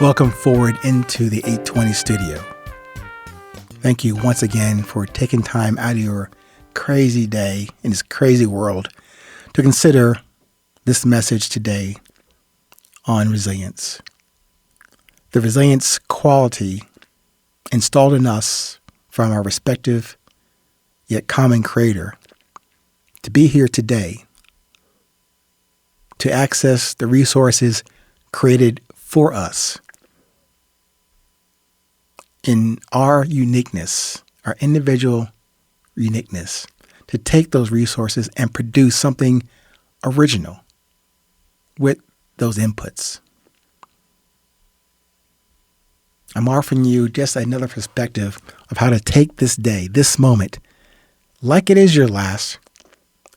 Welcome forward into the 820 studio. Thank you once again for taking time out of your crazy day in this crazy world to consider this message today on resilience. The resilience quality installed in us from our respective yet common Creator to be here today to access the resources created for us in our uniqueness, our individual uniqueness, to take those resources and produce something original with those inputs. I'm offering you just another perspective of how to take this day, this moment, like it is your last,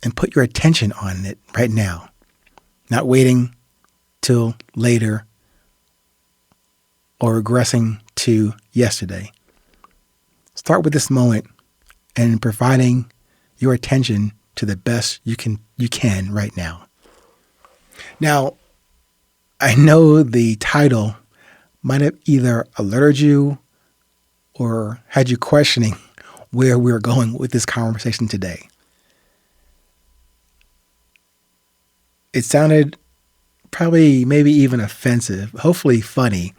and put your attention on it right now, not waiting till later or regressing to yesterday. Start with this moment and providing your attention to the best you can right now. Now, I know the title might have either alerted you or had you questioning where we're going with this conversation today. It sounded probably maybe even offensive, hopefully funny,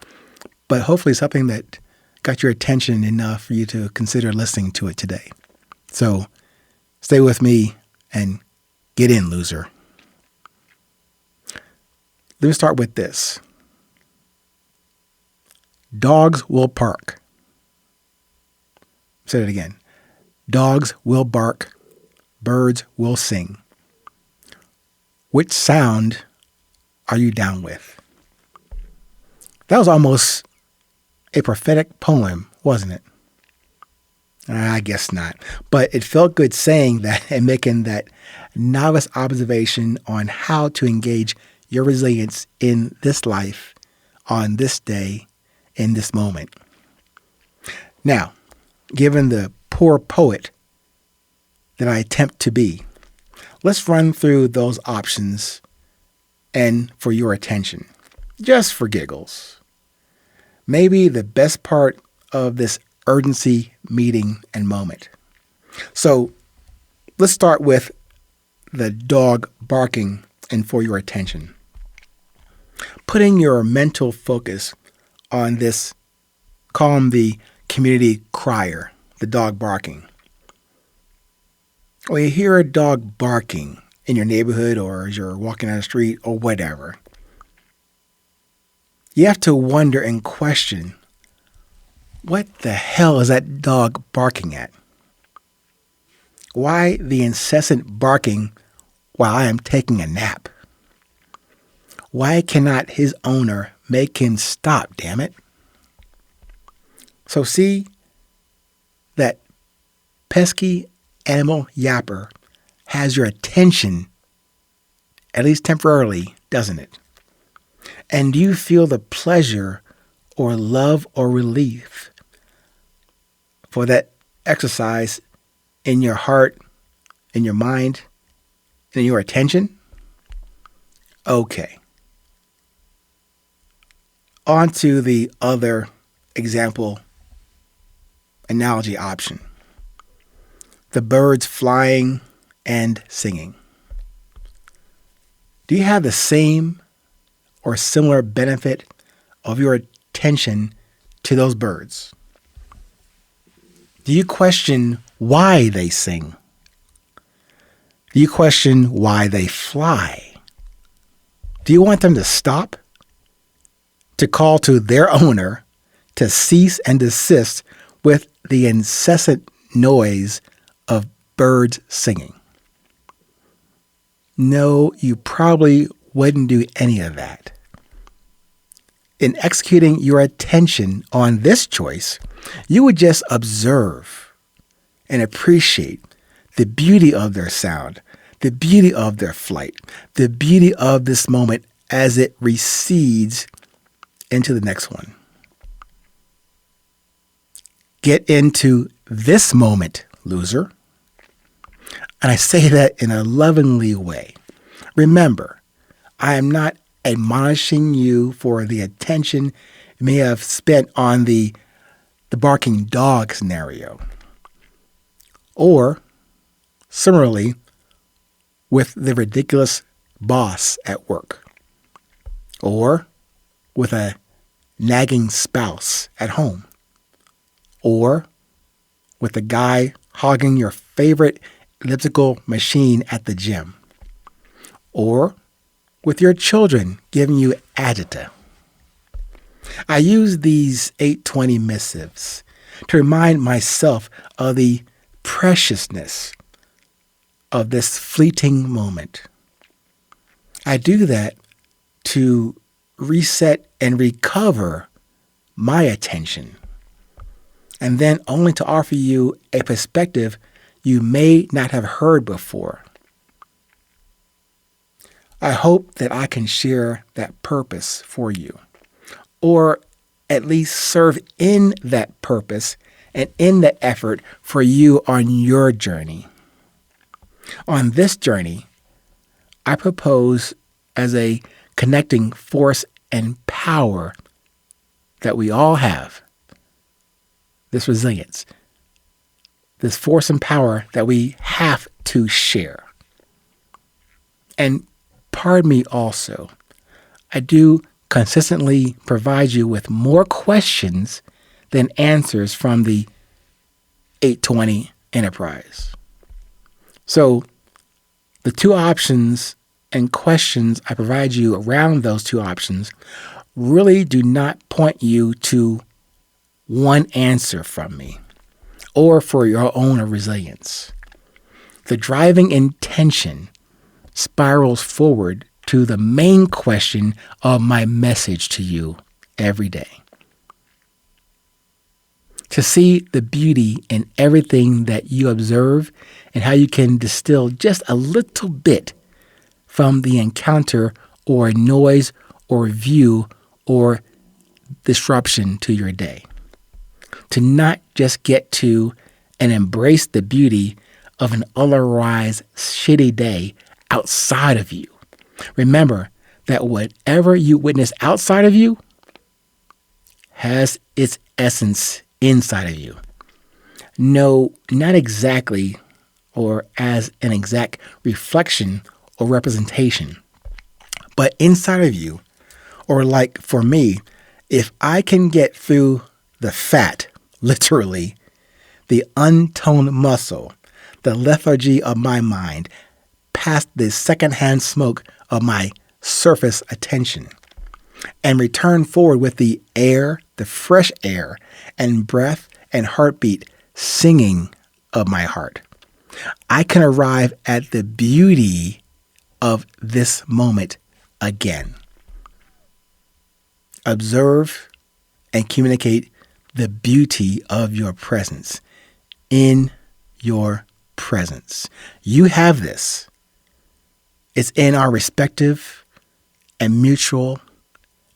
but hopefully something that got your attention enough for you to consider listening to it today. So stay with me and get in, loser. Let me start with this. Dogs will bark. Say it again. Dogs will bark. Birds will sing. Which sound are you down with? That was almost a prophetic poem, wasn't it? I guess not. But it felt good saying that and making that novice observation on how to engage your resilience in this life, on this day, in this moment. Now, given the poor poet that I attempt to be, let's run through those options and for your attention, just for giggles. Maybe the best part of this urgency meeting and moment. So let's start with the dog barking and for your attention. Putting your mental focus on this, call him the community crier, the dog barking. When you hear a dog barking in your neighborhood or as you're walking down the street or whatever, you have to wonder and question, what the hell is that dog barking at? Why the incessant barking while I am taking a nap? Why cannot his owner make him stop, damn it? So see, that pesky animal yapper has your attention, at least temporarily, doesn't it? And do you feel the pleasure or love or relief for that exercise in your heart, in your mind, in your attention? Okay. On to the other example, analogy option. The birds flying and singing. Do you have the same or similar benefit of your attention to those birds? Do you question why they sing? Do you question why they fly? Do you want them to stop? To call to their owner to cease and desist with the incessant noise of birds singing? No, you probably wouldn't do any of that. In executing your attention on this choice, you would just observe and appreciate the beauty of their sound, the beauty of their flight, the beauty of this moment as it recedes into the next one. Get into this moment, loser. And I say that in a lovingly way. Remember, I am not admonishing you for the attention may have spent on the barking dog scenario. Or, similarly, with the ridiculous boss at work. Or with a nagging spouse at home. Or with the guy hogging your favorite elliptical machine at the gym. Or with your children giving you agita. I use these 820 missives to remind myself of the preciousness of this fleeting moment. I do that to reset and recover my attention, and then only to offer you a perspective you may not have heard before. I hope that I can share that purpose for you, or at least serve in that purpose and in that effort for you on your journey. On this journey, I propose as a connecting force and power that we all have, this resilience, this force and power that we have to share. And pardon me also, I do consistently provide you with more questions than answers from the 820 enterprise. So the two options and questions I provide you around those two options really do not point you to one answer from me or for your own resilience. The driving intention spirals forward to the main question of my message to you every day. To see the beauty in everything that you observe and how you can distill just a little bit from the encounter or noise or view or disruption to your day. To not just get to and embrace the beauty of an otherwise shitty day outside of you. Remember that whatever you witness outside of you has its essence inside of you. No, not exactly or as an exact reflection or representation, but inside of you, or like for me, if I can get through the fat, literally, the untoned muscle, the lethargy of my mind, past the secondhand smoke of my surface attention, and return forward with the air, the fresh air, and breath and heartbeat singing of my heart, I can arrive at the beauty of this moment again. Observe and communicate the beauty of your presence in your presence. You have this. It's in our respective and mutual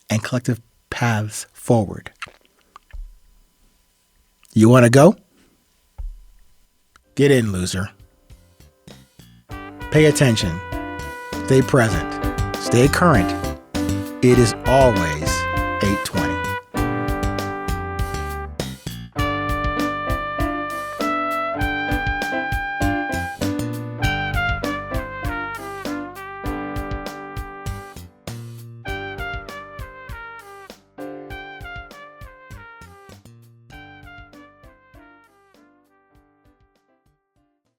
and collective paths forward. You want to go? Get in, loser. Pay attention. Stay present. Stay current. It is always 820.